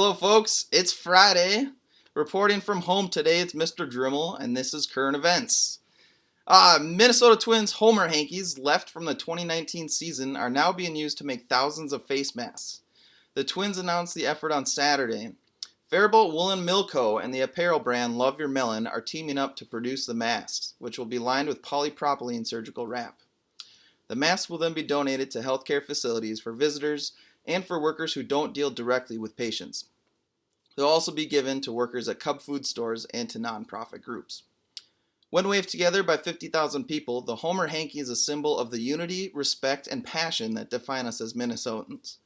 Hello, folks. It's Friday. Reporting from home today, it's Mr. Drimmel, and this is Current Events. Minnesota Twins Homer hankies left from the 2019 season are now being used to make thousands of face masks. The Twins announced the effort on Saturday. Faribault Woolen Mill Co. and the apparel brand Love Your Melon are teaming up to produce the masks, which will be lined with polypropylene surgical wrap. The masks will then be donated to healthcare facilities for visitors and for workers who don't deal directly with patients. They'll also be given to workers at Cub food stores and to nonprofit groups. When waved together by 50,000 people, the Homer hanky is a symbol of the unity, respect, and passion that define us as Minnesotans.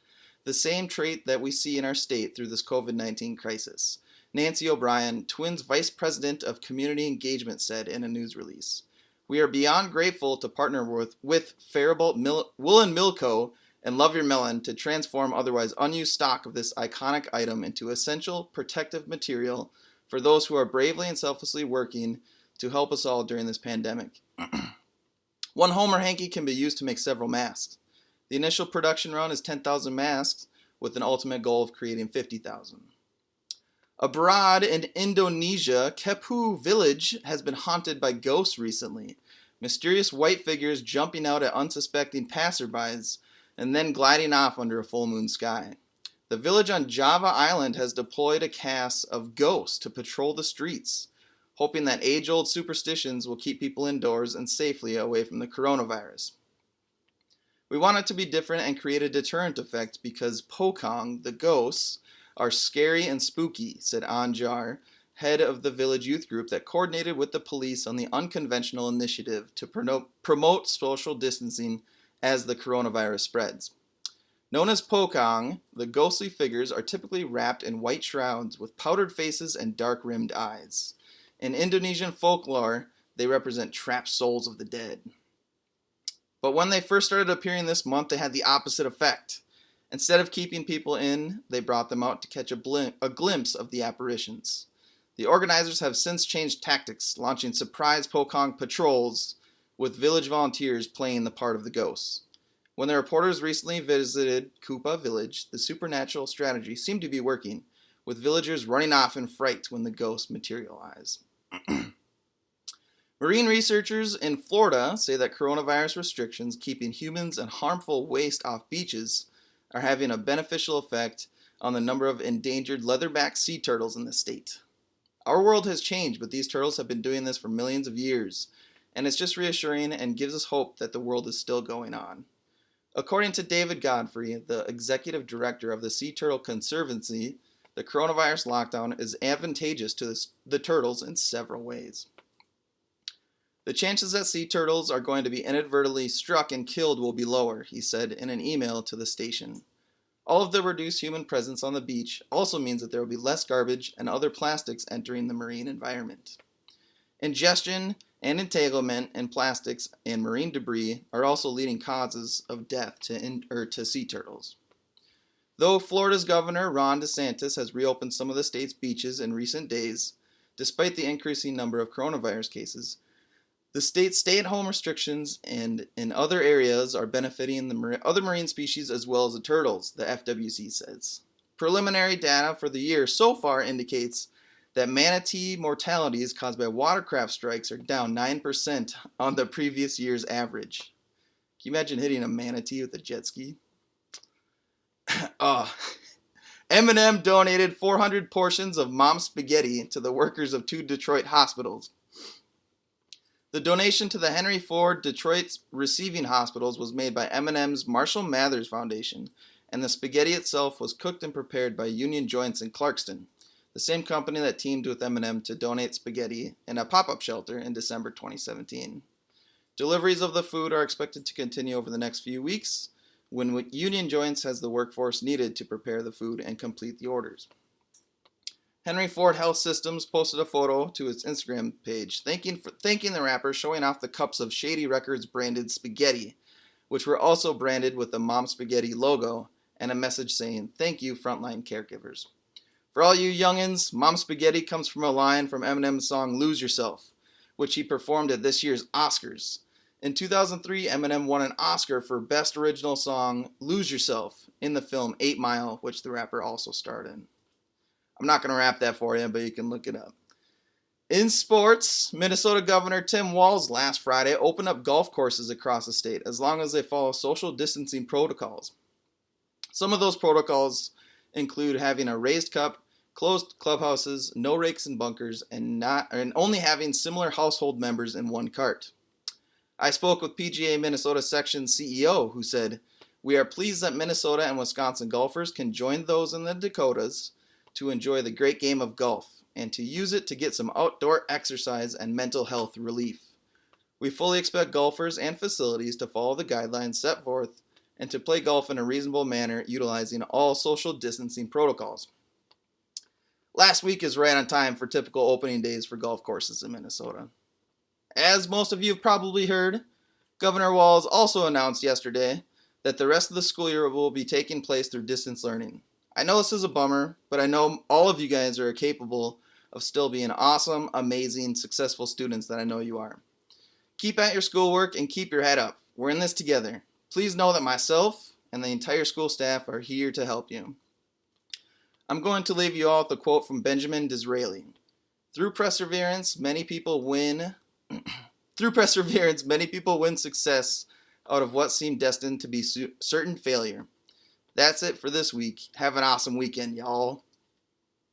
The same trait that we see in our state through this COVID-19 crisis. Nancy O'Brien, Twins Vice President of Community Engagement, said in a news release. We are beyond grateful to partner with Faribault Woolen Mill Co. and Love Your Melon to transform otherwise unused stock of this iconic item into essential protective material for those who are bravely and selflessly working to help us all during this pandemic. One Homer hanky can be used to make several masks. The initial production run is 10,000 masks with an ultimate goal of creating 50,000. Abroad in Indonesia, Kepu village has been haunted by ghosts recently. Mysterious white figures jumping out at unsuspecting passerbys and then gliding off under a full moon sky. The village on Java Island has deployed a cast of ghosts to patrol the streets, hoping that age-old superstitions will keep people indoors and safely away from the coronavirus. We want it to be different and create a deterrent effect because Pokong, the ghosts, are scary and spooky, said Anjar, head of the village youth group that coordinated with the police on the unconventional initiative to promote social distancing as the coronavirus spreads. Known as Pokong, the ghostly figures are typically wrapped in white shrouds with powdered faces and dark-rimmed eyes. In Indonesian folklore, they represent trapped souls of the dead. But when they first started appearing this month, they had the opposite effect. Instead of keeping people in, they brought them out to catch a glimpse of the apparitions. The organizers have since changed tactics, launching surprise Pokong patrols with village volunteers playing the part of the ghosts. When the reporters recently visited Kupa village, the supernatural strategy seemed to be working, with villagers running off in fright when the ghosts materialize. Marine researchers in Florida say that coronavirus restrictions keeping humans and harmful waste off beaches are having a beneficial effect on the number of endangered leatherback sea turtles in the state. Our world has changed, but these turtles have been doing this for millions of years, and it's just reassuring and gives us hope that the world is still going on. According to David Godfrey, the executive director of the Sea Turtle Conservancy, the coronavirus lockdown is advantageous to the turtles in several ways. The chances that sea turtles are going to be inadvertently struck and killed will be lower, he said in an email to the station. All of the reduced human presence on the beach also means that there will be less garbage and other plastics entering the marine environment. Ingestion and entanglement in plastics and marine debris are also leading causes of death to sea turtles. Though Florida's Governor Ron DeSantis has reopened some of the state's beaches in recent days, despite the increasing number of coronavirus cases, the state's stay-at-home restrictions and in other areas are benefiting the other marine species as well as the turtles, the FWC says. Preliminary data for the year so far indicates that manatee mortalities caused by watercraft strikes are down 9% on the previous year's average. Can you imagine hitting a manatee with a jet ski? Eminem donated 400 portions of mom spaghetti to the workers of 2 Detroit hospitals. The donation to the Henry Ford Detroit Receiving Hospitals was made by Eminem's Marshall Mathers Foundation, and the spaghetti itself was cooked and prepared by Union Joints in Clarkston, the same company that teamed with Eminem to donate spaghetti in a pop-up shelter in December 2017. Deliveries of the food are expected to continue over the next few weeks, when Union Joints has the workforce needed to prepare the food and complete the orders. Henry Ford Health Systems posted a photo to its Instagram page thanking the rapper, showing off the cups of Shady Records branded spaghetti, which were also branded with the Mom Spaghetti logo and a message saying, "Thank you, frontline caregivers." For all you youngins, Mom Spaghetti comes from a line from Eminem's song Lose Yourself, which he performed at this year's Oscars. In 2003, Eminem won an Oscar for Best Original Song, Lose Yourself, in the film 8 Mile, which the rapper also starred in. I'm not going to rap that for you, but you can look it up. In sports, Minnesota Governor Tim Walz last Friday opened up golf courses across the state as long as they follow social distancing protocols. Some of those protocols include having a raised cup, closed clubhouses, no rakes and bunkers, and only having similar household members in one cart. I spoke with PGA Minnesota Section CEO who said, "We are pleased that Minnesota and Wisconsin golfers can join those in the Dakotas to enjoy the great game of golf and to use it to get some outdoor exercise and mental health relief. We fully expect golfers and facilities to follow the guidelines set forth and to play golf in a reasonable manner utilizing all social distancing protocols." Last week is right on time for typical opening days for golf courses in Minnesota. As most of you have probably heard, Governor Walz also announced yesterday that the rest of the school year will be taking place through distance learning. I know this is a bummer, but I know all of you guys are capable of still being awesome, amazing, successful students that I know you are. Keep at your schoolwork and keep your head up. We're in this together. Please know that myself and the entire school staff are here to help you. I'm going to leave you all with a quote from Benjamin Disraeli. Through perseverance, many people win success out of what seemed destined to be certain failure. That's it for this week. Have an awesome weekend, y'all.